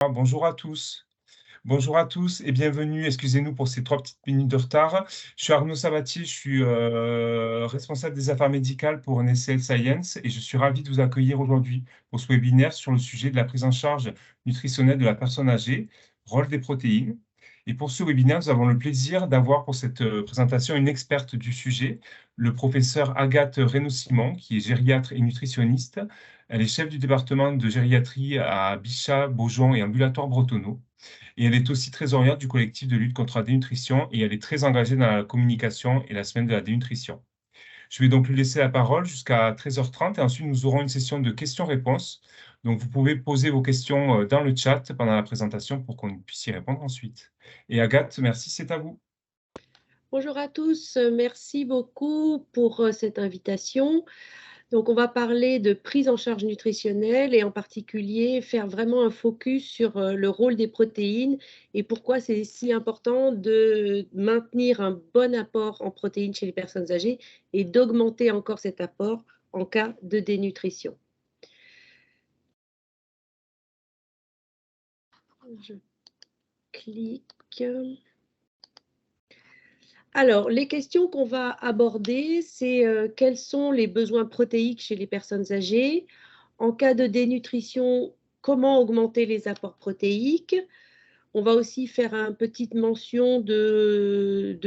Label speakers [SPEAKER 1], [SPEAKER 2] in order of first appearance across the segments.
[SPEAKER 1] Bonjour à tous. Bonjour à tous et bienvenue. Excusez-nous pour ces 3 petites minutes de retard. Je suis Arnaud Sabatier, je suis, responsable des affaires médicales pour Nestlé Science et je suis ravi de vous accueillir aujourd'hui pour ce webinaire sur le sujet de la prise en charge nutritionnelle de la personne âgée, rôle des protéines. Et pour ce webinaire, nous avons le plaisir d'avoir pour cette, présentation une experte du sujet, le professeur Agathe Reynaud-Simon, qui est gériatre et nutritionniste. Elle est chef du département de gériatrie à Bichat, Beaujon et Ambulatoire Bretonneau. Et elle est aussi trésorière du collectif de lutte contre la dénutrition et elle est très engagée dans la communication et la semaine de la dénutrition. Je vais donc lui laisser la parole jusqu'à 13h30 et ensuite nous aurons une session de questions-réponses. Donc vous pouvez poser vos questions dans le chat pendant la présentation pour qu'on puisse y répondre ensuite. Et Agathe, merci, c'est à vous.
[SPEAKER 2] Bonjour à tous, merci beaucoup pour cette invitation. Donc, on va parler de prise en charge nutritionnelle et en particulier faire vraiment un focus sur le rôle des protéines et pourquoi c'est si important de maintenir un bon apport en protéines chez les personnes âgées et d'augmenter encore cet apport en cas de dénutrition. Je clique. Alors, les questions qu'on va aborder, c'est quels sont les besoins protéiques chez les personnes âgées? En cas de dénutrition, comment augmenter les apports protéiques? On va aussi faire une petite mention des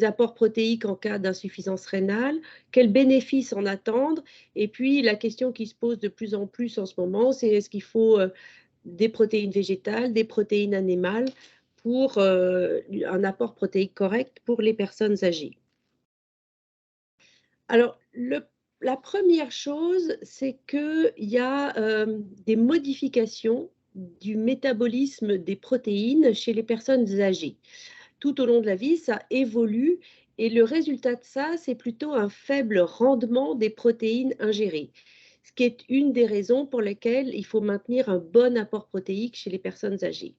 [SPEAKER 2] apports protéiques en cas d'insuffisance rénale. Quels bénéfices en attendre? Et puis, la question qui se pose de plus en plus en ce moment, c'est est-ce qu'il faut des protéines végétales, des protéines animales pour un apport protéique correct pour les personnes âgées. Alors, la première chose, c'est qu'il y a des modifications du métabolisme des protéines chez les personnes âgées. Tout au long de la vie, ça évolue et le résultat de ça, c'est plutôt un faible rendement des protéines ingérées, ce qui est une des raisons pour lesquelles il faut maintenir un bon apport protéique chez les personnes âgées.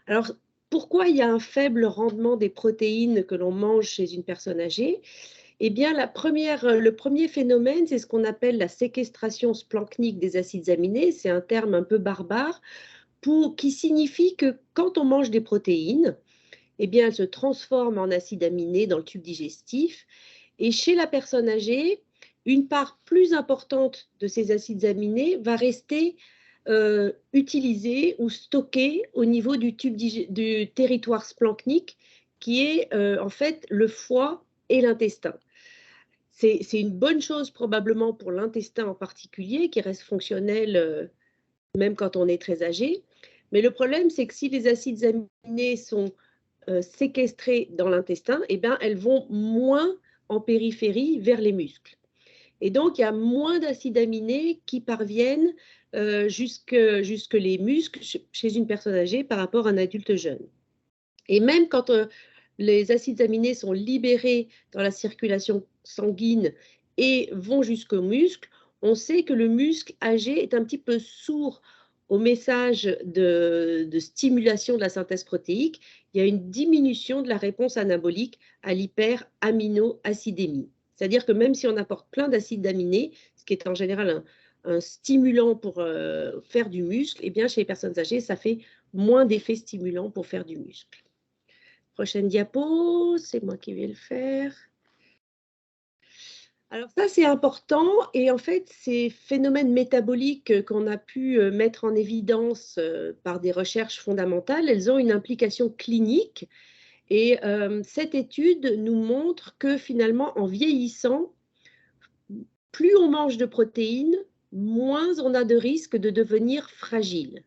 [SPEAKER 2] Alors, pourquoi il y a un faible rendement des protéines que l'on mange chez une personne âgée? Eh bien, le premier phénomène, c'est ce qu'on appelle la séquestration splanchnique des acides aminés. C'est un terme un peu barbare qui signifie que quand on mange des protéines, eh bien, elles se transforment en acides aminés dans le tube digestif. Et chez la personne âgée, une part plus importante de ces acides aminés va rester utilisée ou stockée au niveau du territoire splanchnique, qui est en fait le foie et l'intestin. C'est une bonne chose probablement pour l'intestin en particulier, qui reste fonctionnel même quand on est très âgé. Mais le problème, c'est que si les acides aminés sont séquestrées dans l'intestin, eh bien, elles vont moins en périphérie vers les muscles. Et donc, il y a moins d'acides aminés qui parviennent jusque les muscles chez une personne âgée par rapport à un adulte jeune. Et même quand les acides aminés sont libérés dans la circulation sanguine et vont jusqu'au muscle, on sait que le muscle âgé est un petit peu sourd au message de stimulation de la synthèse protéique. Il y a une diminution de la réponse anabolique à l'hyperaminoacidémie. C'est-à-dire que même si on apporte plein d'acides aminés, ce qui est en général un stimulant pour faire du muscle, eh bien chez les personnes âgées, ça fait moins d'effet stimulant pour faire du muscle. Prochaine diapo, c'est moi qui vais le faire. Alors ça, c'est important et en fait, ces phénomènes métaboliques qu'on a pu mettre en évidence par des recherches fondamentales, elles ont une implication clinique et cette étude nous montre que finalement, en vieillissant, plus on mange de protéines, moins on a de risque de devenir fragile.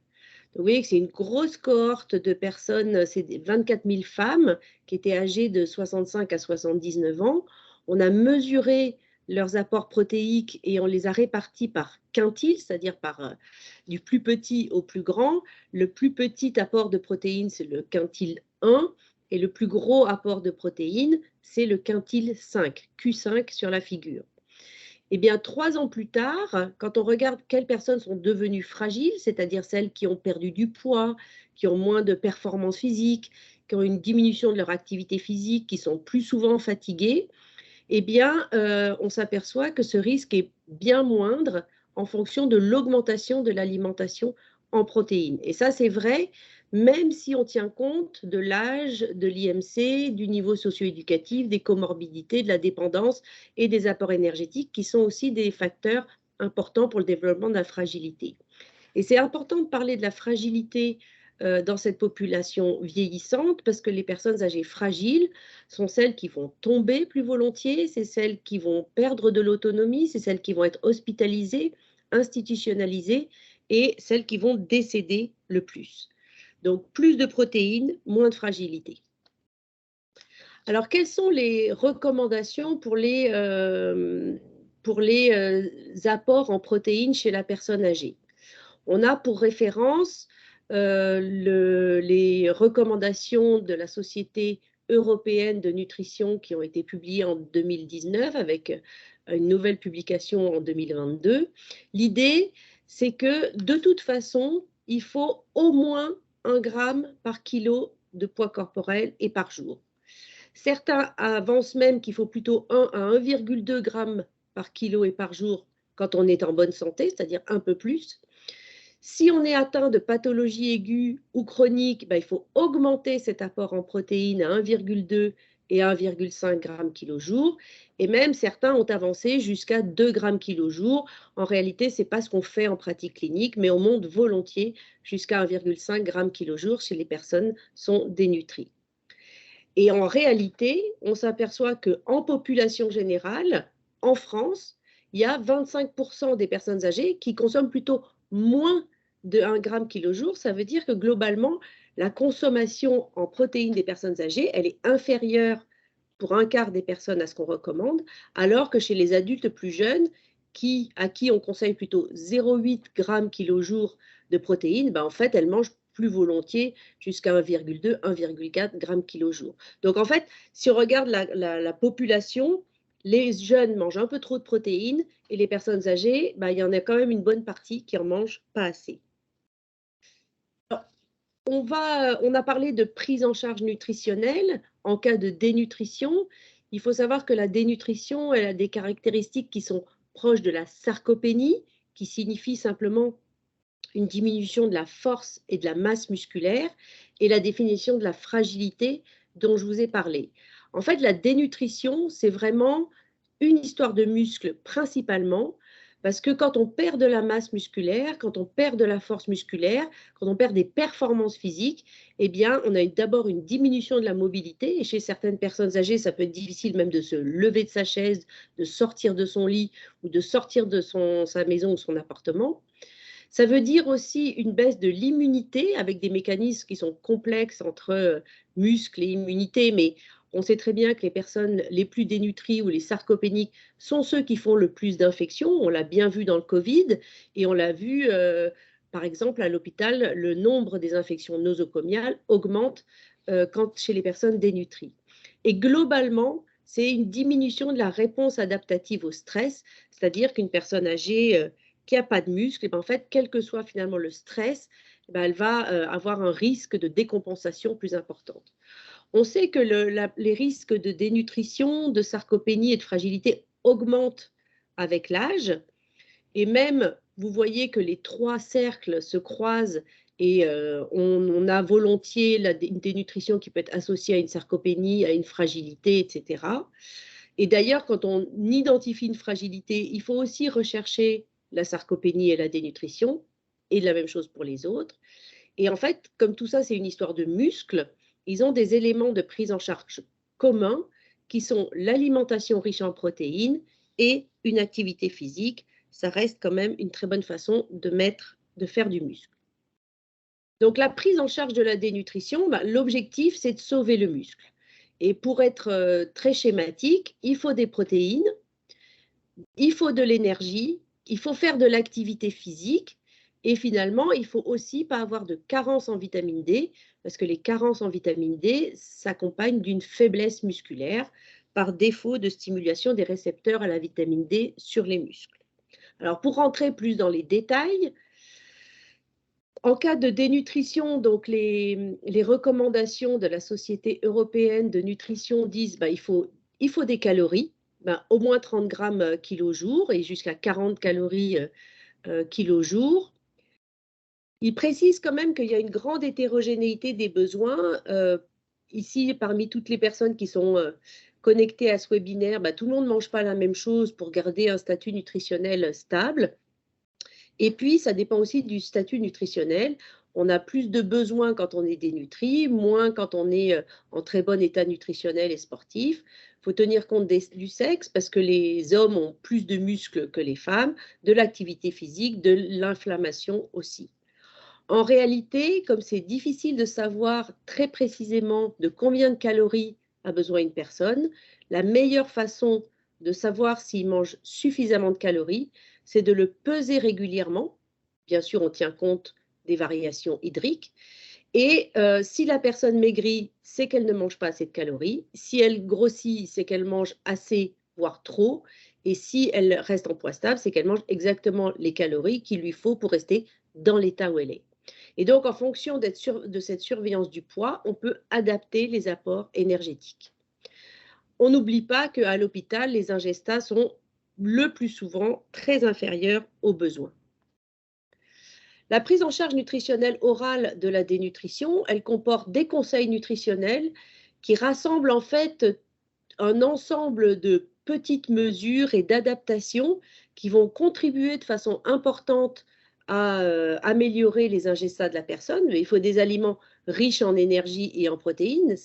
[SPEAKER 2] Vous voyez que c'est une grosse cohorte de personnes, c'est 24 000 femmes qui étaient âgées de 65 à 79 ans. On a mesuré leurs apports protéiques et on les a répartis par quintile, c'est-à-dire par du plus petit au plus grand. Le plus petit apport de protéines, c'est le quintile 1 et le plus gros apport de protéines, c'est le quintile 5, Q5 sur la figure. Eh bien, 3 ans plus tard, quand on regarde quelles personnes sont devenues fragiles, c'est-à-dire celles qui ont perdu du poids, qui ont moins de performance physique, qui ont une diminution de leur activité physique, qui sont plus souvent fatiguées, eh bien, on s'aperçoit que ce risque est bien moindre en fonction de l'augmentation de l'alimentation en protéines. Et ça, c'est vrai, même si on tient compte de l'âge, de l'IMC, du niveau socio-éducatif, des comorbidités, de la dépendance et des apports énergétiques qui sont aussi des facteurs importants pour le développement de la fragilité. Et c'est important de parler de la fragilité dans cette population vieillissante parce que les personnes âgées fragiles sont celles qui vont tomber plus volontiers, c'est celles qui vont perdre de l'autonomie, c'est celles qui vont être hospitalisées, institutionnalisées et celles qui vont décéder le plus. Donc plus de protéines, moins de fragilité. Alors quelles sont les recommandations pour les apports en protéines chez la personne âgée? On a pour référence les recommandations de la Société européenne de nutrition qui ont été publiées en 2019 avec une nouvelle publication en 2022. L'idée, c'est que de toute façon, il faut au moins 1 gramme par kilo de poids corporel et par jour. Certains avancent même qu'il faut plutôt 1 à 1,2 g par kilo et par jour quand on est en bonne santé, c'est-à-dire un peu plus. Si on est atteint de pathologie aiguë ou chronique, il faut augmenter cet apport en protéines à 1,2 et 1,5 g kilo jour. Et même certains ont avancé jusqu'à 2 g kilo jour. En réalité, ce n'est pas ce qu'on fait en pratique clinique, mais on monte volontiers jusqu'à 1,5 g kilo jour si les personnes sont dénutries. Et en réalité, on s'aperçoit qu'en population générale, en France, il y a 25% des personnes âgées qui consomment plutôt moins de 1 g kilo jour. Ça veut dire que globalement, la consommation en protéines des personnes âgées, elle est inférieure pour un quart des personnes à ce qu'on recommande, alors que chez les adultes plus jeunes, à qui on conseille plutôt 0,8 g kilo jour de protéines, en fait, elles mangent plus volontiers jusqu'à 1,2, 1,4 g kilo jour. Donc en fait, si on regarde la population, les jeunes mangent un peu trop de protéines et les personnes âgées, il y en a quand même une bonne partie qui en mangent pas assez. Alors, on a parlé de prise en charge nutritionnelle en cas de dénutrition. Il faut savoir que la dénutrition, elle a des caractéristiques qui sont proches de la sarcopénie, qui signifie simplement une diminution de la force et de la masse musculaire, et la définition de la fragilité dont je vous ai parlé. En fait, la dénutrition, c'est vraiment une histoire de muscles principalement, parce que quand on perd de la masse musculaire, quand on perd de la force musculaire, quand on perd des performances physiques, eh bien, on a d'abord une diminution de la mobilité, et chez certaines personnes âgées, ça peut être difficile même de se lever de sa chaise, de sortir de son lit ou de sortir de sa maison ou son appartement. Ça veut dire aussi une baisse de l'immunité avec des mécanismes qui sont complexes entre muscles et immunité, mais on sait très bien que les personnes les plus dénutries ou les sarcopéniques sont ceux qui font le plus d'infections. On l'a bien vu dans le Covid et on l'a vu, par exemple, à l'hôpital, le nombre des infections nosocomiales augmente chez les personnes dénutries. Et globalement, c'est une diminution de la réponse adaptative au stress, c'est-à-dire qu'une personne âgée qui n'a pas de muscle, en fait, quel que soit finalement le stress, elle va avoir un risque de décompensation plus importante. On sait que les risques de dénutrition, de sarcopénie et de fragilité augmentent avec l'âge. Et même, vous voyez que les 3 cercles se croisent et on a volontiers une dénutrition qui peut être associée à une sarcopénie, à une fragilité, etc. Et d'ailleurs, quand on identifie une fragilité, il faut aussi rechercher la sarcopénie et la dénutrition, et la même chose pour les autres. Et en fait, comme tout ça, c'est une histoire de muscles, ils ont des éléments de prise en charge communs qui sont l'alimentation riche en protéines et une activité physique. Ça reste quand même une très bonne façon de faire du muscle. Donc, la prise en charge de la dénutrition, l'objectif, c'est de sauver le muscle. Et pour être très schématique, il faut des protéines, il faut de l'énergie, il faut faire de l'activité physique et finalement, il faut aussi pas avoir de carence en vitamine D parce que les carences en vitamine D s'accompagnent d'une faiblesse musculaire par défaut de stimulation des récepteurs à la vitamine D sur les muscles. Alors, pour rentrer plus dans les détails, en cas de dénutrition, donc les recommandations de la Société européenne de nutrition disent il faut des calories, au moins 30 grammes kilo jour et jusqu'à 40 calories kilo jour. Il précise quand même qu'il y a une grande hétérogénéité des besoins. Ici, parmi toutes les personnes qui sont connectées à ce webinaire, tout le monde ne mange pas la même chose pour garder un statut nutritionnel stable. Et puis, ça dépend aussi du statut nutritionnel. On a plus de besoins quand on est dénutri, moins quand on est en très bon état nutritionnel et sportif. Il faut tenir compte du sexe parce que les hommes ont plus de muscles que les femmes, de l'activité physique, de l'inflammation aussi. En réalité, comme c'est difficile de savoir très précisément de combien de calories a besoin une personne, la meilleure façon de savoir s'il mange suffisamment de calories, c'est de le peser régulièrement. Bien sûr, on tient compte des variations hydriques. Et si la personne maigrit, c'est qu'elle ne mange pas assez de calories. Si elle grossit, c'est qu'elle mange assez, voire trop. Et si elle reste en poids stable, c'est qu'elle mange exactement les calories qu'il lui faut pour rester dans l'état où elle est. Et donc, en fonction de cette surveillance du poids, on peut adapter les apports énergétiques. On n'oublie pas qu'à l'hôpital, les ingestats sont le plus souvent très inférieurs aux besoins. La prise en charge nutritionnelle orale de la dénutrition, elle comporte des conseils nutritionnels qui rassemblent en fait un ensemble de petites mesures et d'adaptations qui vont contribuer de façon importante à améliorer les ingestats de la personne. Mais il faut des aliments riches en énergie et en protéines.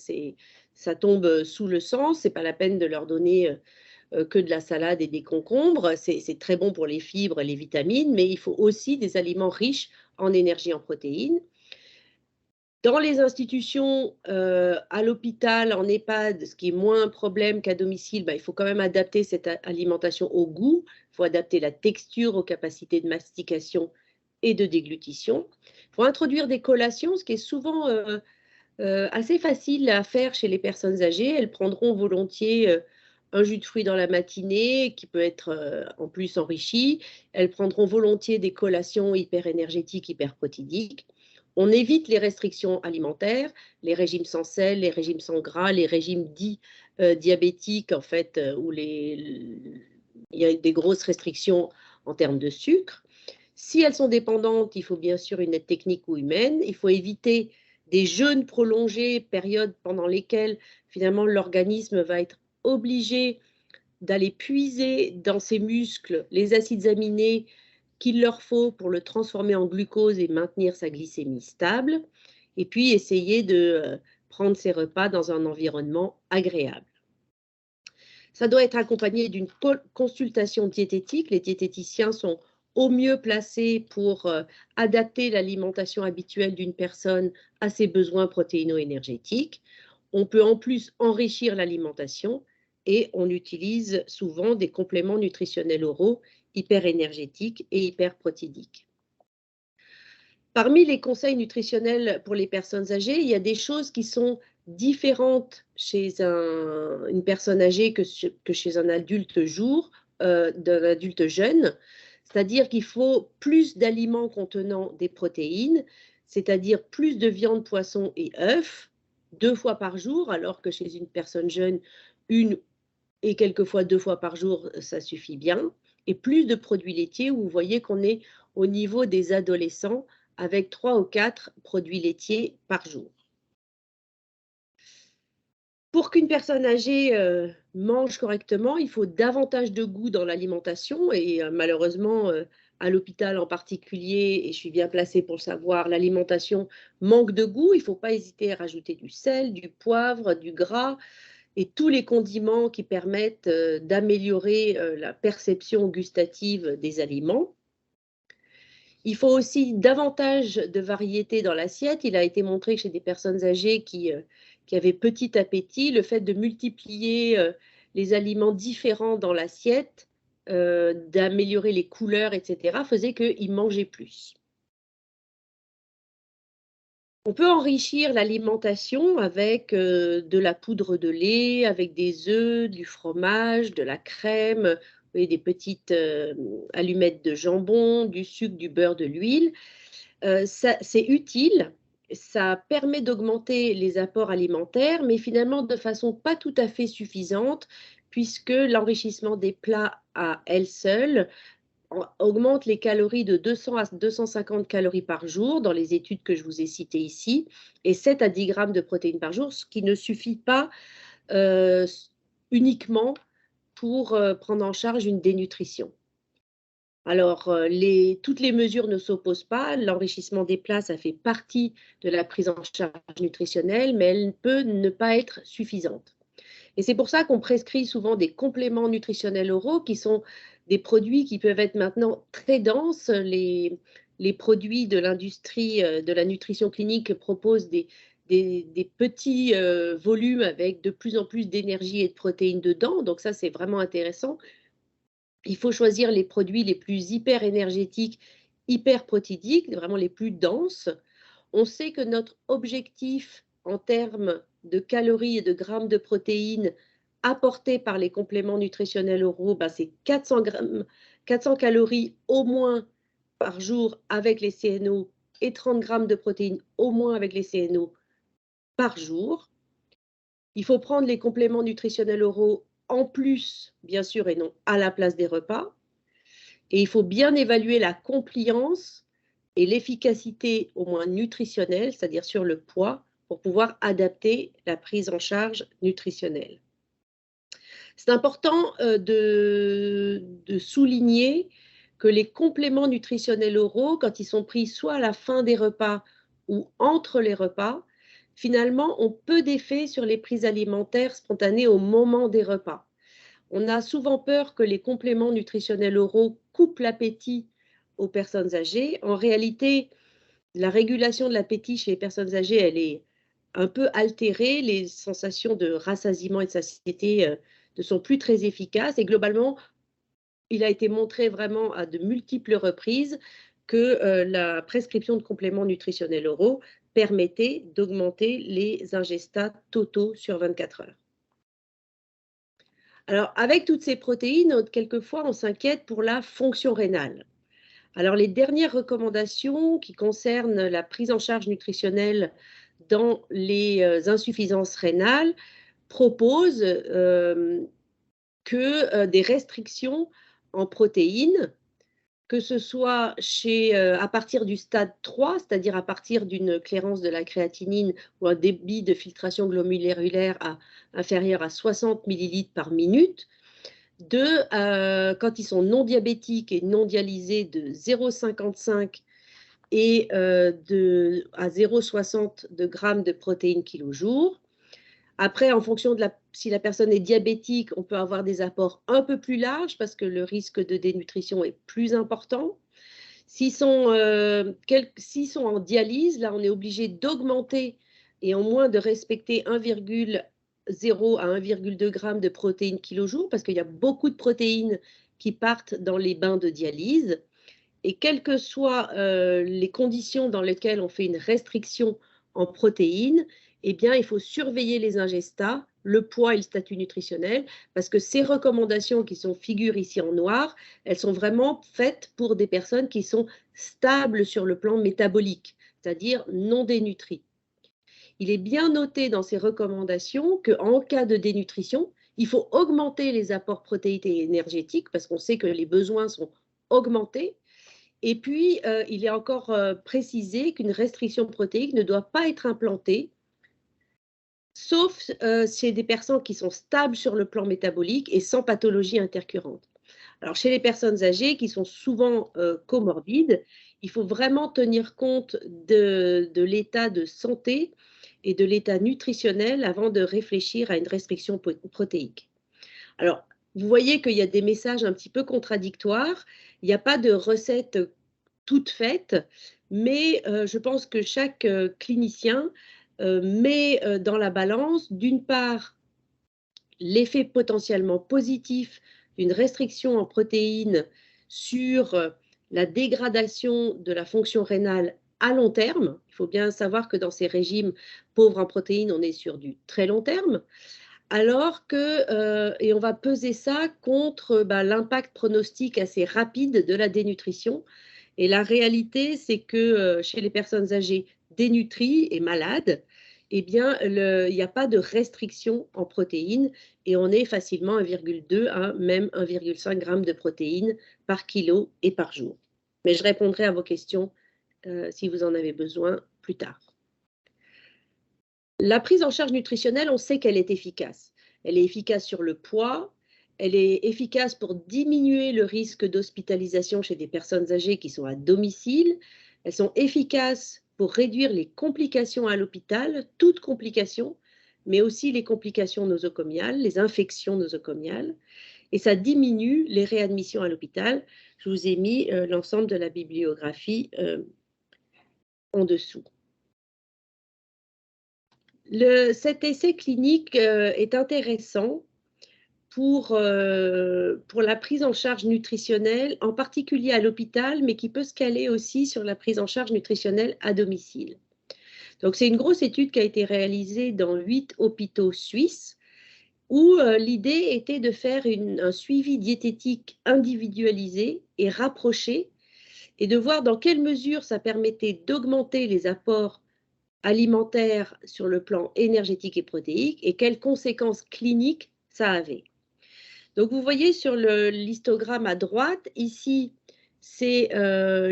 [SPEAKER 2] Ça tombe sous le sang, ce n'est pas la peine de leur donner que de la salade et des concombres. C'est très bon pour les fibres, les vitamines, mais il faut aussi des aliments riches en énergie, en protéines. Dans les institutions, à l'hôpital, en EHPAD, ce qui est moins un problème qu'à domicile, il faut quand même adapter cette alimentation au goût. Il faut adapter la texture aux capacités de mastication et de déglutition. Il faut introduire des collations, ce qui est souvent assez facile à faire chez les personnes âgées. Elles prendront volontiers un jus de fruits dans la matinée qui peut être en plus enrichi. Elles prendront volontiers des collations hyper énergétiques, hyper protidiques. On évite les restrictions alimentaires, les régimes sans sel, les régimes sans gras, les régimes dits diabétiques, en fait, où il y a des grosses restrictions en termes de sucre. Si elles sont dépendantes, il faut bien sûr une aide technique ou humaine. Il faut éviter des jeûnes prolongés, périodes pendant lesquelles finalement l'organisme va être obligé d'aller puiser dans ses muscles les acides aminés qu'il leur faut pour le transformer en glucose et maintenir sa glycémie stable. Et puis essayer de prendre ses repas dans un environnement agréable. Ça doit être accompagné d'une consultation diététique. Les diététiciens sont au mieux placés pour adapter l'alimentation habituelle d'une personne à ses besoins protéino-énergétiques. On peut en plus enrichir l'alimentation et on utilise souvent des compléments nutritionnels oraux hyper énergétiques et hyper protidiques. Parmi les conseils nutritionnels pour les personnes âgées, il y a des choses qui sont différentes chez une personne âgée que chez un adulte d'un adulte jeune. C'est-à-dire qu'il faut plus d'aliments contenant des protéines, c'est-à-dire plus de viande, poisson et œufs, 2 fois par jour, alors que chez une personne jeune, 1 et quelquefois 2 fois par jour, ça suffit bien. Et plus de produits laitiers, où vous voyez qu'on est au niveau des adolescents, avec 3 ou 4 produits laitiers par jour. Pour qu'une personne âgée mange correctement, il faut davantage de goût dans l'alimentation et malheureusement, à l'hôpital en particulier, et je suis bien placée pour le savoir, l'alimentation manque de goût. Il ne faut pas hésiter à rajouter du sel, du poivre, du gras et tous les condiments qui permettent d'améliorer la perception gustative des aliments. Il faut aussi davantage de variété dans l'assiette. Il a été montré que chez des personnes âgées qui avaient petit appétit, le fait de multiplier les aliments différents dans l'assiette, d'améliorer les couleurs, etc., faisait qu'ils mangeaient plus. On peut enrichir l'alimentation avec de la poudre de lait, avec des œufs, du fromage, de la crème, et des petites allumettes de jambon, du sucre, du beurre, de l'huile. C'est utile, ça permet d'augmenter les apports alimentaires, mais finalement de façon pas tout à fait suffisante, puisque l'enrichissement des plats à elle seule augmente les calories de 200 à 250 calories par jour dans les études que je vous ai citées ici, et 7 à 10 grammes de protéines par jour, ce qui ne suffit pas uniquement pour prendre en charge une dénutrition. Alors, toutes les mesures ne s'opposent pas. L'enrichissement des plats, ça fait partie de la prise en charge nutritionnelle, mais elle peut ne pas être suffisante. Et c'est pour ça qu'on prescrit souvent des compléments nutritionnels oraux qui sont des produits qui peuvent être maintenant très denses. Les produits de l'industrie de la nutrition clinique proposent des petits volumes avec de plus en plus d'énergie et de protéines dedans. Donc ça, c'est vraiment intéressant. Il faut choisir les produits les plus hyper énergétiques, hyper protidiques, vraiment les plus denses. On sait que notre objectif en termes de calories et de grammes de protéines apportés par les compléments nutritionnels oraux, c'est 400 calories au moins par jour avec les CNO et 30 grammes de protéines au moins avec les CNO par jour. Il faut prendre les compléments nutritionnels oraux en plus, bien sûr, et non à la place des repas. Et il faut bien évaluer la compliance et l'efficacité au moins nutritionnelle, c'est-à-dire sur le poids, pour pouvoir adapter la prise en charge nutritionnelle. C'est important de souligner que les compléments nutritionnels oraux, quand ils sont pris soit à la fin des repas ou entre les repas, finalement, ont peu d'effet sur les prises alimentaires spontanées au moment des repas. On a souvent peur que les compléments nutritionnels oraux coupent l'appétit aux personnes âgées. En réalité, la régulation de l'appétit chez les personnes âgées, elle est un peu altérée. Les sensations de rassasiement et de satiété ne sont plus très efficaces. Et globalement, il a été montré vraiment à de multiples reprises que la prescription de compléments nutritionnels oraux permettait d'augmenter les ingestats totaux sur 24 heures. Alors, avec toutes ces protéines, quelquefois, on s'inquiète pour la fonction rénale. Alors, les dernières recommandations qui concernent la prise en charge nutritionnelle dans les insuffisances rénales proposent que des restrictions en protéines, que ce soit à partir du stade 3, c'est-à-dire à partir d'une clairance de la créatinine ou un débit de filtration glomérulaire inférieur à 60 millilitres par minute, quand ils sont non diabétiques et non dialysés, de 0,55 et à 0,60 de grammes de protéines kilo-jour. Après, en fonction de si la personne est diabétique, on peut avoir des apports un peu plus larges parce que le risque de dénutrition est plus important. S'ils sont en dialyse, là, on est obligé d'augmenter et en moins de respecter 1,0 à 1,2 g de protéines kilo-jour parce qu'il y a beaucoup de protéines qui partent dans les bains de dialyse. Et quelles que soient les conditions dans lesquelles on fait une restriction en protéines, eh bien, il faut surveiller les ingestats, le poids et le statut nutritionnel, parce que ces recommandations qui figurent ici en noir, elles sont vraiment faites pour des personnes qui sont stables sur le plan métabolique, c'est-à-dire non dénutries. Il est bien noté dans ces recommandations qu'en cas de dénutrition, il faut augmenter les apports protéiques et énergétiques, parce qu'on sait que les besoins sont augmentés. Et puis, il est encore précisé qu'une restriction protéique ne doit pas être implantée, sauf chez des personnes qui sont stables sur le plan métabolique et sans pathologie intercurrente. Alors, chez les personnes âgées qui sont souvent comorbides, il faut vraiment tenir compte de l'état de santé et de l'état nutritionnel avant de réfléchir à une restriction protéique. Alors, vous voyez qu'il y a des messages un petit peu contradictoires. Il n'y a pas de recette toute faite, mais je pense que chaque clinicien met dans la balance, d'une part, l'effet potentiellement positif d'une restriction en protéines sur la dégradation de la fonction rénale à long terme. Il faut bien savoir que dans ces régimes pauvres en protéines, on est sur du très long terme. Alors que, et on va peser ça contre l'impact pronostic assez rapide de la dénutrition. Et la réalité, c'est que chez les personnes âgées dénutries et malades, eh bien, il n'y a pas de restriction en protéines et on est facilement 1,2 à même 1,5 g de protéines par kilo et par jour. Mais je répondrai à vos questions si vous en avez besoin plus tard. La prise en charge nutritionnelle, on sait qu'elle est efficace. Elle est efficace sur le poids, elle est efficace pour diminuer le risque d'hospitalisation chez des personnes âgées qui sont à domicile. Elles sont efficaces pour réduire les complications à l'hôpital, toutes complications, mais aussi les complications nosocomiales, les infections nosocomiales. Et ça diminue les réadmissions à l'hôpital. Je vous ai mis l'ensemble de la bibliographie en dessous. Cet essai clinique est intéressant pour la prise en charge nutritionnelle, en particulier à l'hôpital, mais qui peut se caler aussi sur la prise en charge nutritionnelle à domicile. Donc, c'est une grosse étude qui a été réalisée dans 8 hôpitaux suisses, où l'idée était de faire un suivi diététique individualisé et rapproché, et de voir dans quelle mesure ça permettait d'augmenter les apports alimentaire sur le plan énergétique et protéique et quelles conséquences cliniques ça avait. Donc, vous voyez sur l'histogramme à droite, ici, c'est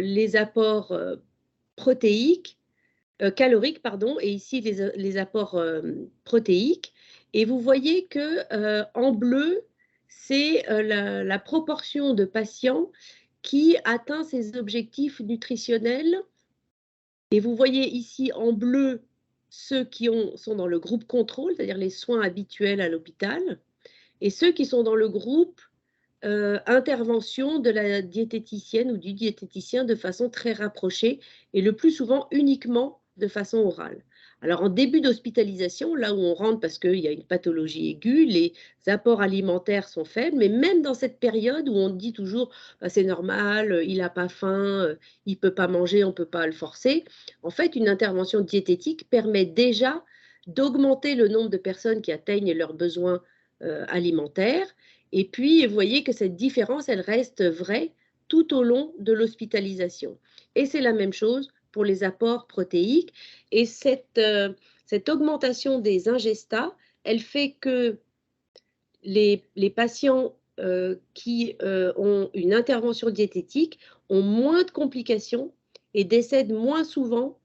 [SPEAKER 2] les apports caloriques, pardon, et ici, les apports protéiques. Et vous voyez que en bleu, c'est la proportion de patients qui atteint ces objectifs nutritionnels. Et vous voyez ici en bleu ceux qui sont dans le groupe contrôle, c'est-à-dire les soins habituels à l'hôpital, et ceux qui sont dans le groupe intervention de la diététicienne ou du diététicien de façon très rapprochée et le plus souvent uniquement de façon orale. Alors en début d'hospitalisation, là où on rentre parce qu'il y a une pathologie aiguë, les apports alimentaires sont faibles, mais même dans cette période où on dit toujours bah, c'est normal, il n'a pas faim, il ne peut pas manger, on ne peut pas le forcer, en fait une intervention diététique permet déjà d'augmenter le nombre de personnes qui atteignent leurs besoins alimentaires. Et puis, vous voyez que cette différence, elle reste vraie tout au long de l'hospitalisation. Et c'est la même chose pour les apports protéiques. Et cette augmentation des ingestats, elle fait que les patients qui ont une intervention diététique ont moins de complications et décèdent moins souvent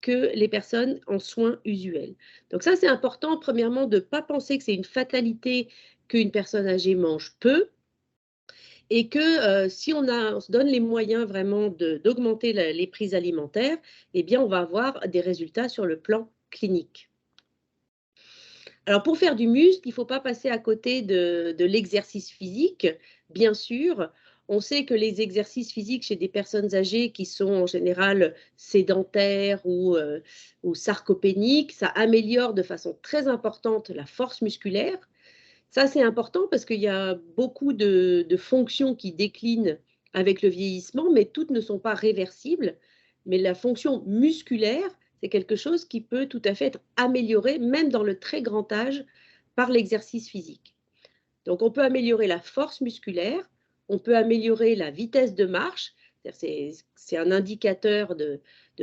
[SPEAKER 2] que les personnes en soins usuels. Donc ça, c'est important, premièrement, de ne pas penser que c'est une fatalité qu'une personne âgée mange peu, et que si on se donne les moyens vraiment d'augmenter les prises alimentaires, eh bien, on va avoir des résultats sur le plan clinique. Alors, pour faire du muscle, il ne faut pas passer à côté de l'exercice physique, bien sûr. On sait que les exercices physiques chez des personnes âgées qui sont en général sédentaires ou sarcopéniques, ça améliore de façon très importante la force musculaire. Ça, c'est important parce qu'il y a beaucoup de fonctions qui déclinent avec le vieillissement, mais toutes ne sont pas réversibles. Mais la fonction musculaire, c'est quelque chose qui peut tout à fait être amélioré, même dans le très grand âge, par l'exercice physique. Donc, on peut améliorer la force musculaire, on peut améliorer la vitesse de marche, c'est un indicateur de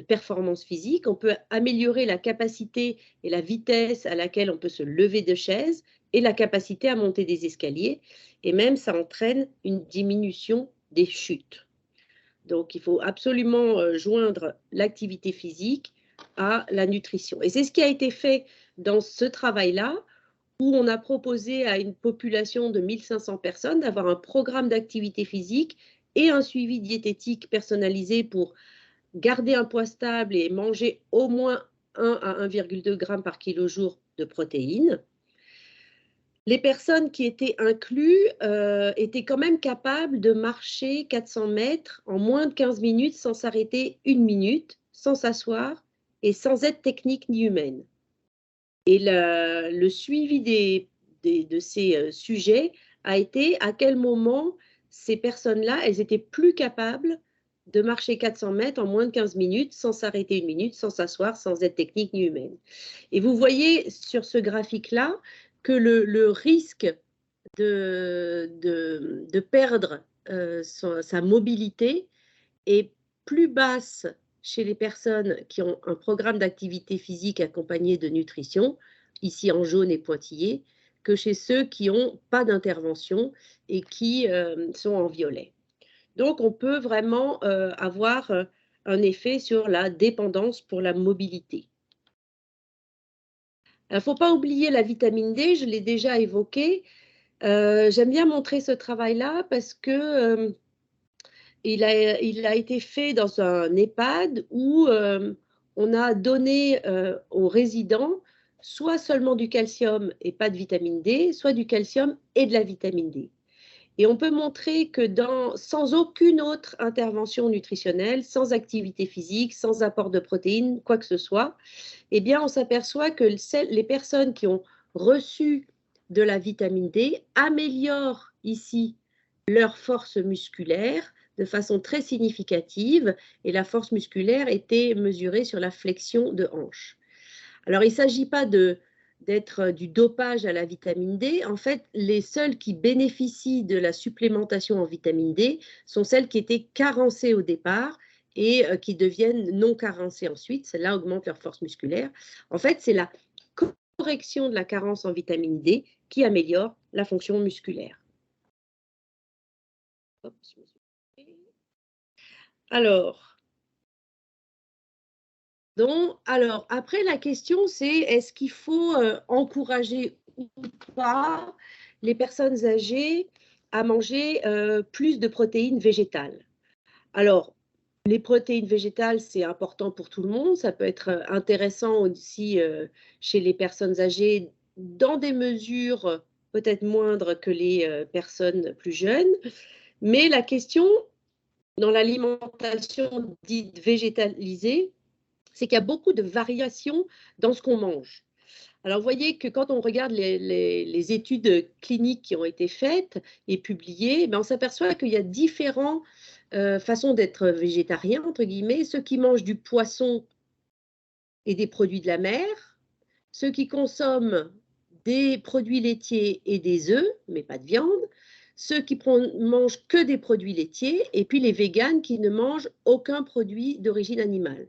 [SPEAKER 2] performance physique, on peut améliorer la capacité et la vitesse à laquelle on peut se lever de chaise et la capacité à monter des escaliers, et même ça entraîne une diminution des chutes. Donc, il faut absolument joindre l'activité physique à la nutrition. Et c'est ce qui a été fait dans ce travail-là, où on a proposé à une population de 1500 personnes d'avoir un programme d'activité physique et un suivi diététique personnalisé pour garder un poids stable et manger au moins 1 à 1,2 g par kilo jour de protéines. Les personnes qui étaient incluses étaient quand même capables de marcher 400 mètres en moins de 15 minutes sans s'arrêter une minute, sans s'asseoir et sans aide technique ni humaine. Et le suivi de ces sujets a été à quel moment ces personnes-là, elles étaient plus capables de marcher 400 mètres en moins de 15 minutes sans s'arrêter une minute, sans s'asseoir, sans aide technique ni humaine. Et vous voyez sur ce graphique-là que le risque de perdre sa mobilité est plus basse chez les personnes qui ont un programme d'activité physique accompagné de nutrition, ici en jaune et pointillé, que chez ceux qui n'ont pas d'intervention et qui sont en violet. Donc, on peut vraiment avoir un effet sur la dépendance pour la mobilité. Il ne faut pas oublier la vitamine D, je l'ai déjà évoqué. J'aime bien montrer ce travail-là parce que il a été fait dans un EHPAD où on a donné aux résidents soit seulement du calcium et pas de vitamine D, soit du calcium et de la vitamine D. Et on peut montrer que sans aucune autre intervention nutritionnelle, sans activité physique, sans apport de protéines, quoi que ce soit, eh bien, on s'aperçoit que les personnes qui ont reçu de la vitamine D améliorent ici leur force musculaire de façon très significative, et la force musculaire était mesurée sur la flexion de hanche. Alors, il ne s'agit pas d'être du dopage à la vitamine D. En fait, les seules qui bénéficient de la supplémentation en vitamine D sont celles qui étaient carencées au départ et qui deviennent non carencées ensuite. Celles-là augmentent leur force musculaire. En fait, c'est la correction de la carence en vitamine D qui améliore la fonction musculaire. Alors, après, la question, c'est est-ce qu'il faut encourager ou pas les personnes âgées à manger plus de protéines végétales? Alors, les protéines végétales, c'est important pour tout le monde. Ça peut être intéressant aussi chez les personnes âgées dans des mesures peut-être moindres que les personnes plus jeunes. Mais la question, dans l'alimentation dite végétalisée, c'est qu'il y a beaucoup de variations dans ce qu'on mange. Alors, vous voyez que quand on regarde les études cliniques qui ont été faites et publiées, on s'aperçoit qu'il y a différentes façons d'être végétarien, entre guillemets, ceux qui mangent du poisson et des produits de la mer, ceux qui consomment des produits laitiers et des œufs, mais pas de viande, ceux qui mangent que des produits laitiers, et puis les véganes qui ne mangent aucun produit d'origine animale.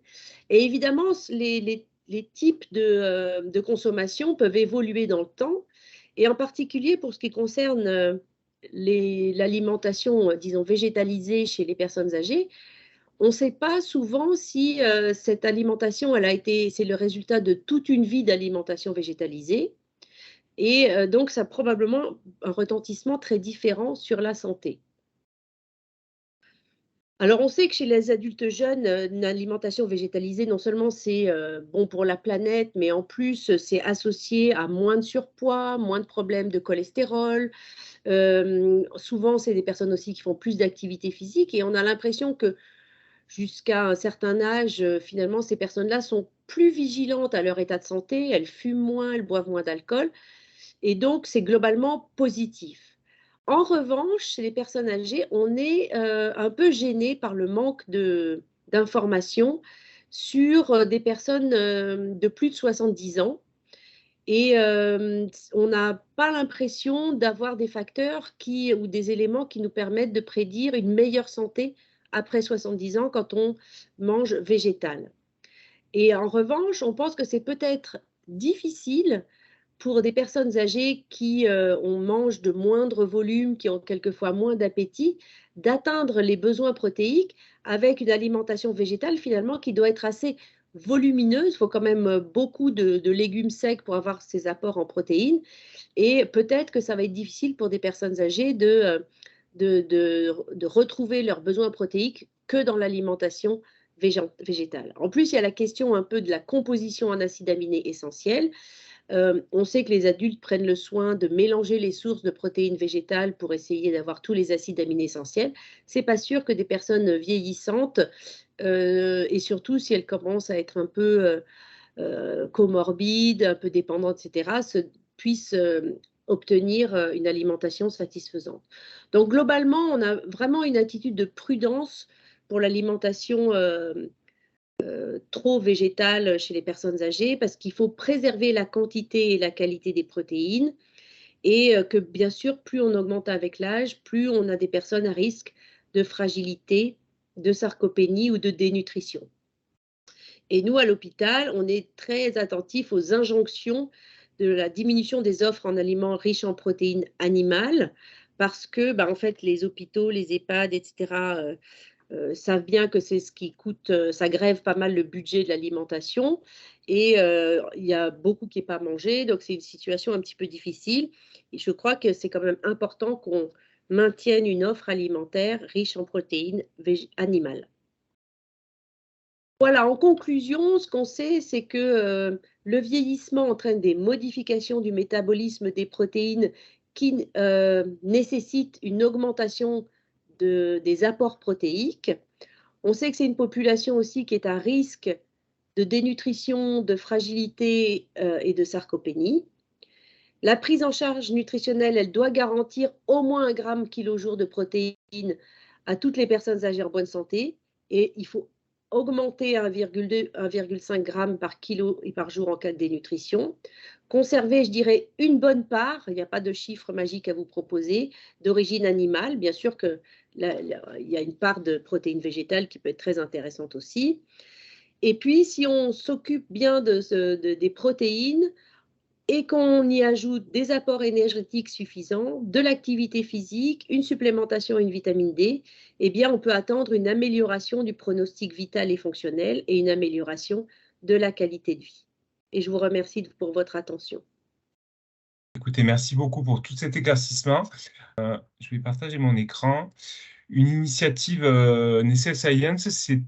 [SPEAKER 2] Et évidemment, les types de consommation peuvent évoluer dans le temps, et en particulier pour ce qui concerne l'alimentation, disons, végétalisée chez les personnes âgées. On ne sait pas souvent si cette alimentation, c'est le résultat de toute une vie d'alimentation végétalisée. Et donc, ça a probablement un retentissement très différent sur la santé. Alors, on sait que chez les adultes jeunes, une alimentation végétalisée, non seulement c'est bon pour la planète, mais en plus, c'est associé à moins de surpoids, moins de problèmes de cholestérol. Souvent, c'est des personnes aussi qui font plus d'activité physique et on a l'impression que jusqu'à un certain âge, finalement, ces personnes-là sont plus vigilantes à leur état de santé, elles fument moins, elles boivent moins d'alcool. Et donc, c'est globalement positif. En revanche, chez les personnes âgées, on est un peu gêné par le manque d'informations sur des personnes de plus de 70 ans. Et on n'a pas l'impression d'avoir des facteurs ou des éléments qui nous permettent de prédire une meilleure santé après 70 ans quand on mange végétal. Et en revanche, on pense que c'est peut-être difficile pour des personnes âgées qui mangent de moindre volume, qui ont quelquefois moins d'appétit, d'atteindre les besoins protéiques avec une alimentation végétale finalement qui doit être assez volumineuse. Il faut quand même beaucoup de légumes secs pour avoir ces apports en protéines. Et peut-être que ça va être difficile pour des personnes âgées de retrouver leurs besoins protéiques que dans l'alimentation végétale. En plus, il y a la question un peu de la composition en acides aminés essentiels. On sait que les adultes prennent le soin de mélanger les sources de protéines végétales pour essayer d'avoir tous les acides aminés essentiels. Ce n'est pas sûr que des personnes vieillissantes, et surtout si elles commencent à être un peu comorbides, un peu dépendantes, etc., puissent obtenir une alimentation satisfaisante. Donc globalement, on a vraiment une attitude de prudence pour l'alimentation trop végétale chez les personnes âgées parce qu'il faut préserver la quantité et la qualité des protéines et que bien sûr, plus on augmente avec l'âge, plus on a des personnes à risque de fragilité, de sarcopénie ou de dénutrition. Et nous, à l'hôpital, on est très attentifs aux injonctions de la diminution des offres en aliments riches en protéines animales, parce que en fait, les hôpitaux, les EHPAD, etc., savent bien que c'est ce qui coûte, ça grève pas mal le budget de l'alimentation, et il y a beaucoup qui n'est pas mangé, donc c'est une situation un petit peu difficile. Et je crois que c'est quand même important qu'on maintienne une offre alimentaire riche en protéines animales. Voilà, en conclusion, ce qu'on sait, c'est que le vieillissement entraîne des modifications du métabolisme des protéines qui nécessitent une augmentation des apports protéiques. On sait que c'est une population aussi qui est à risque de dénutrition, de fragilité et de sarcopénie. La prise en charge nutritionnelle, elle doit garantir au moins 1 gramme kilo-jour de protéines à toutes les personnes âgées en bonne santé, et il faut augmenter 1,2, 1,5 g par kilo et par jour en cas de dénutrition. Conserver, je dirais, une bonne part, il n'y a pas de chiffre magique à vous proposer, d'origine animale. Bien sûr qu'il y a une part de protéines végétales qui peut être très intéressante aussi. Et puis, si on s'occupe bien des protéines, et qu'on y ajoute des apports énergétiques suffisants, de l'activité physique, une supplémentation, une vitamine D, eh bien, on peut attendre une amélioration du pronostic vital et fonctionnel et une amélioration de la qualité de vie. Et je vous remercie pour votre attention.
[SPEAKER 1] Écoutez, merci beaucoup pour tout cet éclaircissement. Je vais partager mon écran. Une initiative Nestlé Science, ça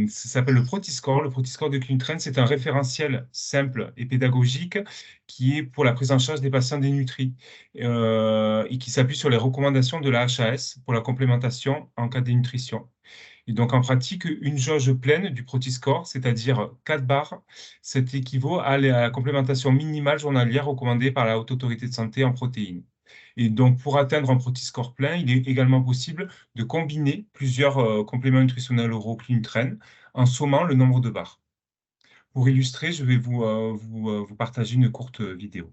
[SPEAKER 1] s'appelle le Protiscore. Le Protiscore de Clintrend, c'est un référentiel simple et pédagogique qui est pour la prise en charge des patients dénutris et qui s'appuie sur les recommandations de la HAS pour la complémentation en cas de dénutrition. Et donc, en pratique, une jauge pleine du Protiscore, c'est-à-dire 4 barres, ça équivaut à la complémentation minimale journalière recommandée par la Haute Autorité de Santé en protéines. Et donc, pour atteindre un Protiscore plein, il est également possible de combiner plusieurs compléments nutritionnels oraux Clintrend en sommant le nombre de barres. Pour illustrer, je vais vous partager une courte vidéo.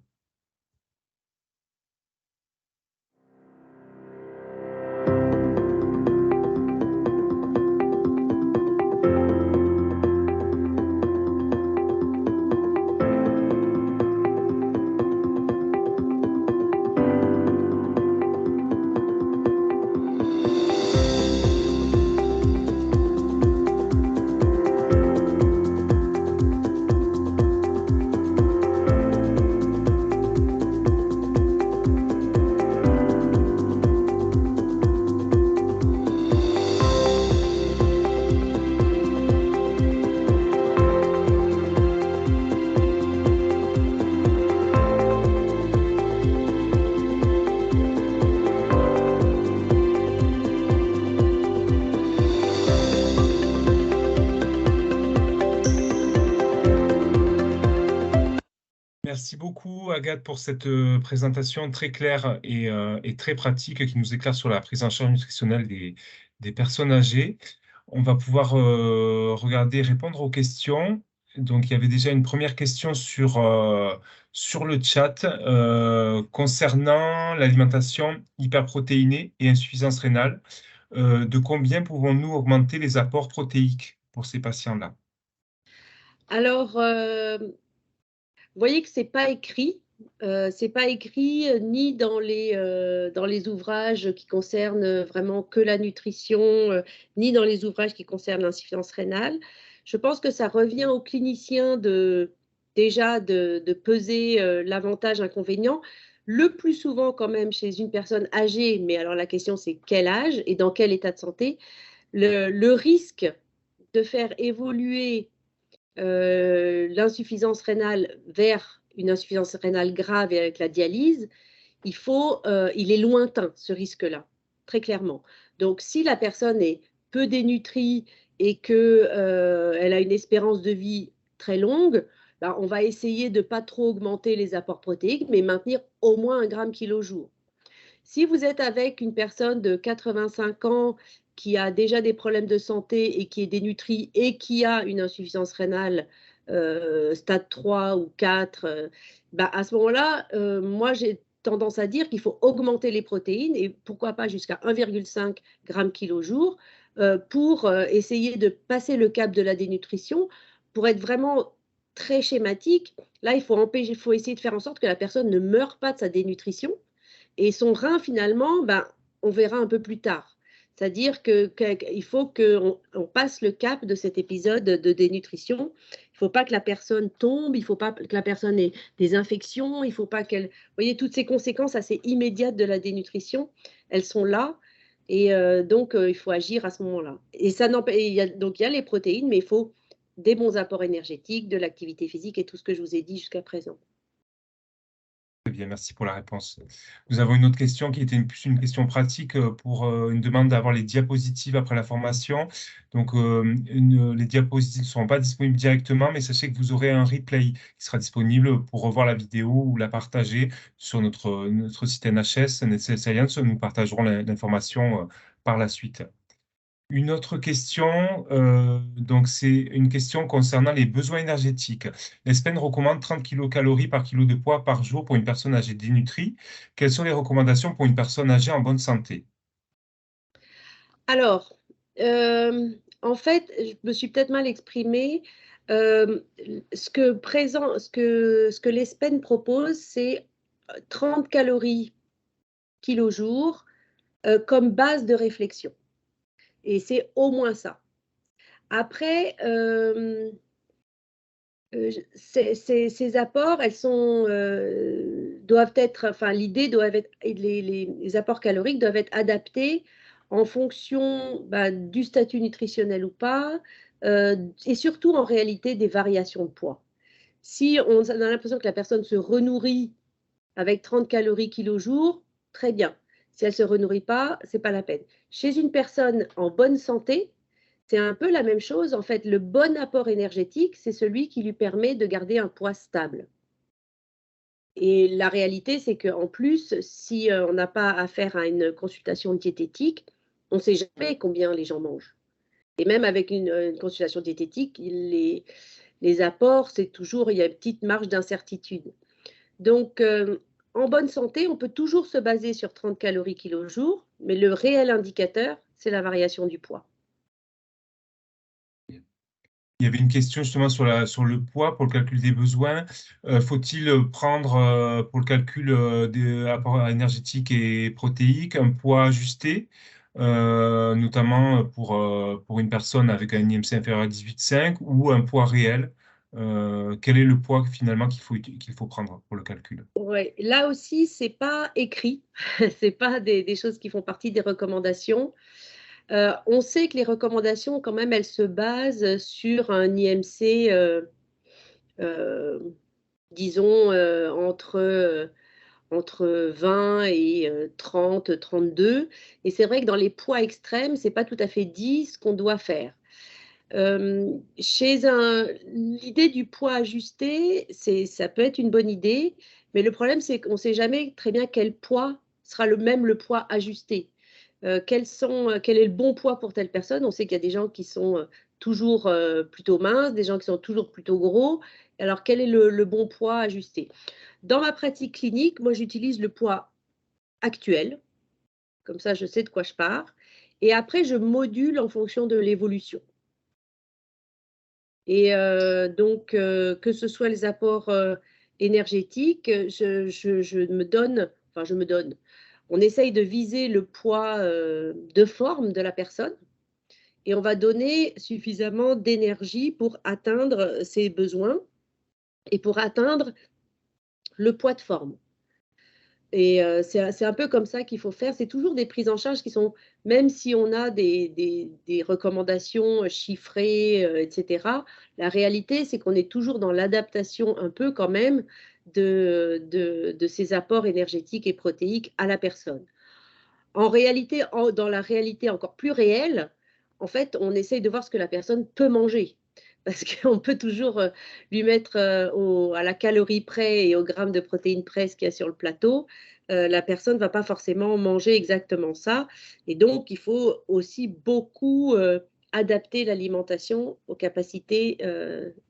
[SPEAKER 1] Merci beaucoup, Agathe, pour cette présentation très claire et très pratique qui nous éclaire sur la prise en charge nutritionnelle des personnes âgées. On va pouvoir regarder et répondre aux questions. Donc, il y avait déjà une première question sur le chat concernant l'alimentation hyperprotéinée et insuffisance rénale. De combien pouvons-nous augmenter les apports protéiques pour ces patients-là?
[SPEAKER 2] Alors, vous voyez que ce n'est pas écrit. C'est pas écrit ni dans les ouvrages qui concernent vraiment que la nutrition, ni dans les ouvrages qui concernent l'insuffisance rénale. Je pense que ça revient aux cliniciens déjà de peser l'avantage, inconvénient. Le plus souvent quand même chez une personne âgée, mais alors la question c'est quel âge et dans quel état de santé, le risque de faire évoluer l'insuffisance rénale vers une insuffisance rénale grave et avec la dialyse, il est lointain, ce risque-là, très clairement. Donc, si la personne est peu dénutrie et qu'elle a une espérance de vie très longue, on va essayer de ne pas trop augmenter les apports protéiques, mais maintenir au moins 1 gramme kilo jour. Si vous êtes avec une personne de 85 ans qui a déjà des problèmes de santé et qui est dénutrie et qui a une insuffisance rénale stade 3 ou 4, à ce moment-là, moi j'ai tendance à dire qu'il faut augmenter les protéines et pourquoi pas jusqu'à 1,5 g kilo jour pour essayer de passer le cap de la dénutrition. Pour être vraiment très schématique, là, il faut essayer de faire en sorte que la personne ne meure pas de sa dénutrition. Et son rein, finalement, ben, on verra un peu plus tard. C'est-à-dire qu'il faut qu'on passe le cap de cet épisode de dénutrition. Il ne faut pas que la personne tombe, il ne faut pas que la personne ait des infections, il ne faut pas qu'elle... Vous voyez, toutes ces conséquences assez immédiates de la dénutrition, elles sont là. Et donc, il faut agir à ce moment-là. Et ça donc, il y a les protéines, mais il faut des bons apports énergétiques, de l'activité physique et tout ce que je vous ai dit jusqu'à présent.
[SPEAKER 1] Très bien, merci pour la réponse. Nous avons une autre question qui était plus une question pratique pour une demande d'avoir les diapositives après la formation. Donc, les diapositives ne seront pas disponibles directement, mais sachez que vous aurez un replay qui sera disponible pour revoir la vidéo ou la partager sur notre site NHS, NSL Science. Nous partagerons l'information par la suite. Une autre question, donc c'est une question concernant les besoins énergétiques. L'ESPEN recommande 30 kilocalories par kilo de poids par jour pour une personne âgée dénutrie. Quelles sont les recommandations pour une personne âgée en bonne santé?
[SPEAKER 2] Alors, en fait, je me suis peut-être mal exprimée. Ce que l'ESPEN propose, c'est 30 calories kilojour comme base de réflexion. Et c'est au moins ça. Après, ces apports, doivent être, enfin, l'idée doit être, les apports caloriques doivent être adaptés en fonction du statut nutritionnel ou pas, et surtout en réalité des variations de poids. Si on a l'impression que la personne se renourrit avec 30 calories kilojour, très bien. Si elle ne se renourrit pas, ce n'est pas la peine. Chez une personne en bonne santé, c'est un peu la même chose. En fait, le bon apport énergétique, c'est celui qui lui permet de garder un poids stable. Et la réalité, c'est qu'en plus, si on n'a pas affaire à une consultation diététique, on ne sait jamais combien les gens mangent. Et même avec une consultation diététique, les apports, c'est toujours, il y a une petite marge d'incertitude. Donc, en bonne santé, on peut toujours se baser sur 30 calories kilojour, mais le réel indicateur, c'est la variation du poids.
[SPEAKER 1] Il y avait une question justement sur le poids pour le calcul des besoins. Faut-il prendre pour le calcul des apports énergétiques et protéiques un poids ajusté, notamment pour une personne avec un IMC inférieur à 18,5 ou un poids réel? Quel est le poids finalement qu'il faut prendre pour le calcul?
[SPEAKER 2] Ouais, là aussi, c'est pas écrit, c'est pas des choses qui font partie des recommandations. On sait que les recommandations, quand même, elles se basent sur un IMC, euh, disons, entre 20 et 30, 32. Et c'est vrai que dans les poids extrêmes, c'est pas tout à fait dit ce qu'on doit faire. L'idée du poids ajusté, ça peut être une bonne idée, mais le problème, c'est qu'on ne sait jamais très bien quel poids sera le poids ajusté. Quel est le bon poids pour telle personne? On sait qu'il y a des gens qui sont toujours plutôt minces, des gens qui sont toujours plutôt gros. Alors, quel est le bon poids ajusté? Dans ma pratique clinique, moi, j'utilise le poids actuel. Comme ça, je sais de quoi je pars. Et après, je module en fonction de l'évolution. Et donc, que ce soit les apports énergétiques, on essaye de viser le poids de forme de la personne et on va donner suffisamment d'énergie pour atteindre ses besoins et pour atteindre le poids de forme. Et c'est un peu comme ça qu'il faut faire. C'est toujours des prises en charge qui sont, même si on a des recommandations chiffrées, etc., la réalité, c'est qu'on est toujours dans l'adaptation un peu quand même de ces apports énergétiques et protéiques à la personne. En réalité, dans la réalité encore plus réelle, en fait, on essaye de voir ce que la personne peut manger. Parce qu'on peut toujours lui mettre à la calorie près et au gramme de protéines près ce qu'il y a sur le plateau. La personne ne va pas forcément manger exactement ça. Et donc, il faut aussi beaucoup adapter l'alimentation aux capacités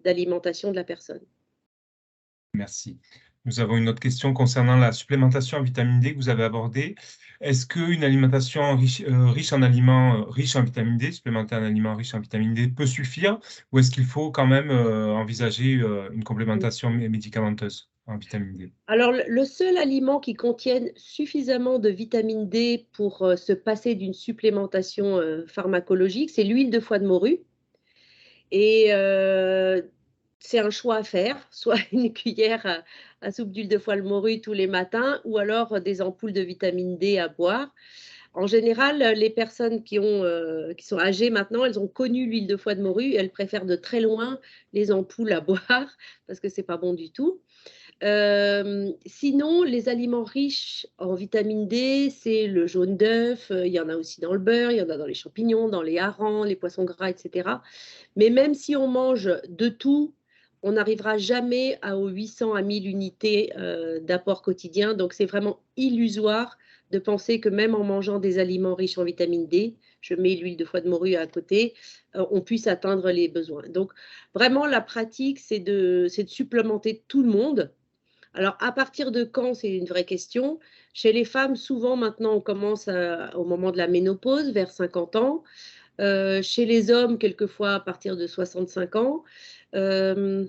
[SPEAKER 2] d'alimentation de la personne.
[SPEAKER 1] Merci. Nous avons une autre question concernant la supplémentation en vitamine D que vous avez abordée. Est-ce qu'une alimentation riche en aliments riches en vitamine D, supplémenter un aliment riche en vitamine D peut suffire ou est-ce qu'il faut quand même envisager une complémentation médicamenteuse en vitamine D?
[SPEAKER 2] Alors, le seul aliment qui contienne suffisamment de vitamine D pour se passer d'une supplémentation pharmacologique, c'est l'huile de foie de morue. Et c'est un choix à faire, soit une cuillère à soupe d'huile de foie de morue tous les matins, ou alors des ampoules de vitamine D à boire. En général, les personnes qui sont âgées maintenant, elles ont connu l'huile de foie de morue, elles préfèrent de très loin les ampoules à boire parce que c'est pas bon du tout. Sinon, les aliments riches en vitamine D, c'est le jaune d'œuf, il y en a aussi dans le beurre, il y en a dans les champignons, dans les harengs, les poissons gras, etc. Mais même si on mange de tout, on n'arrivera jamais aux 800 à 1000 unités d'apport quotidien. Donc, c'est vraiment illusoire de penser que même en mangeant des aliments riches en vitamine D, je mets l'huile de foie de morue à côté, on puisse atteindre les besoins. Donc, vraiment, la pratique, c'est de supplémenter tout le monde. Alors, à partir de quand, c'est une vraie question. Chez les femmes, souvent, maintenant, on commence au moment de la ménopause, vers 50 ans. Chez les hommes, quelquefois à partir de 65 ans. Euh,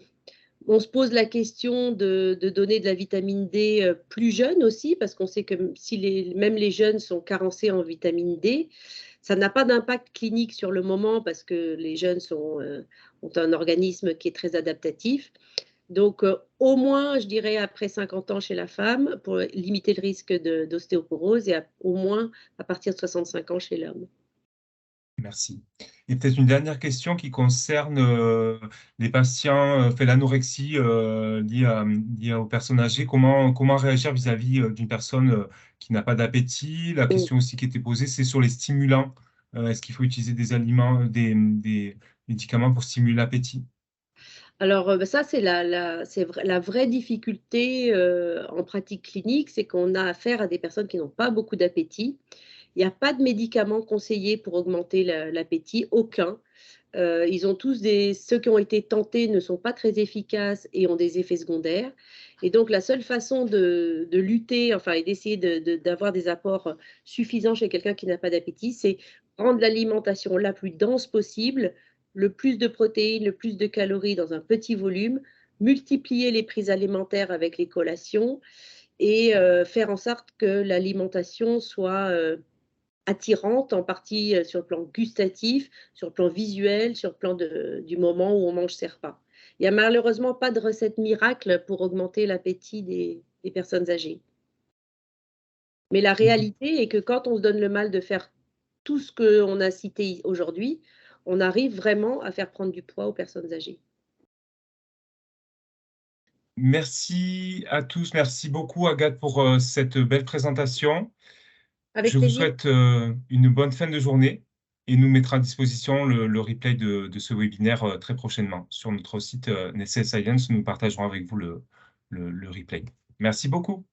[SPEAKER 2] on se pose la question de donner de la vitamine D plus jeune aussi, parce qu'on sait que si même les jeunes sont carencés en vitamine D, ça n'a pas d'impact clinique sur le moment parce que les jeunes ont un organisme qui est très adaptatif. Donc, au moins, je dirais, après 50 ans chez la femme, pour limiter le risque d'ostéoporose, et au moins à partir de 65 ans chez l'homme.
[SPEAKER 1] Merci. Et peut-être une dernière question qui concerne les patients fait l'anorexie liée aux personnes âgées. Comment réagir vis-à-vis d'une personne qui n'a pas d'appétit? La question aussi qui était posée, c'est sur les stimulants. Est-ce qu'il faut utiliser des aliments, des médicaments pour stimuler l'appétit?
[SPEAKER 2] Alors, ça, c'est la vraie difficulté en pratique clinique, c'est qu'on a affaire à des personnes qui n'ont pas beaucoup d'appétit. Il n'y a pas de médicaments conseillés pour augmenter l'appétit, aucun. Ils ont tous ceux qui ont été tentés ne sont pas très efficaces et ont des effets secondaires. Et donc, la seule façon de lutter, enfin, et d'essayer d'avoir des apports suffisants chez quelqu'un qui n'a pas d'appétit, c'est rendre l'alimentation la plus dense possible, le plus de protéines, le plus de calories dans un petit volume, multiplier les prises alimentaires avec les collations et faire en sorte que l'alimentation soit attirante, en partie sur le plan gustatif, sur le plan visuel, sur le plan du moment où on mange ses repas. Il n'y a malheureusement pas de recette miracle pour augmenter l'appétit des personnes âgées. Mais la réalité est que quand on se donne le mal de faire tout ce qu'on a cité aujourd'hui, on arrive vraiment à faire prendre du poids aux personnes âgées.
[SPEAKER 1] Merci à tous. Merci beaucoup, Agathe, pour cette belle présentation.
[SPEAKER 2] Avec
[SPEAKER 1] Je vous
[SPEAKER 2] plaisir.
[SPEAKER 1] souhaite une bonne fin de journée et nous mettrons à disposition le replay de ce webinaire très prochainement. Sur notre site Nestlé Science, nous partagerons avec vous le replay. Merci beaucoup.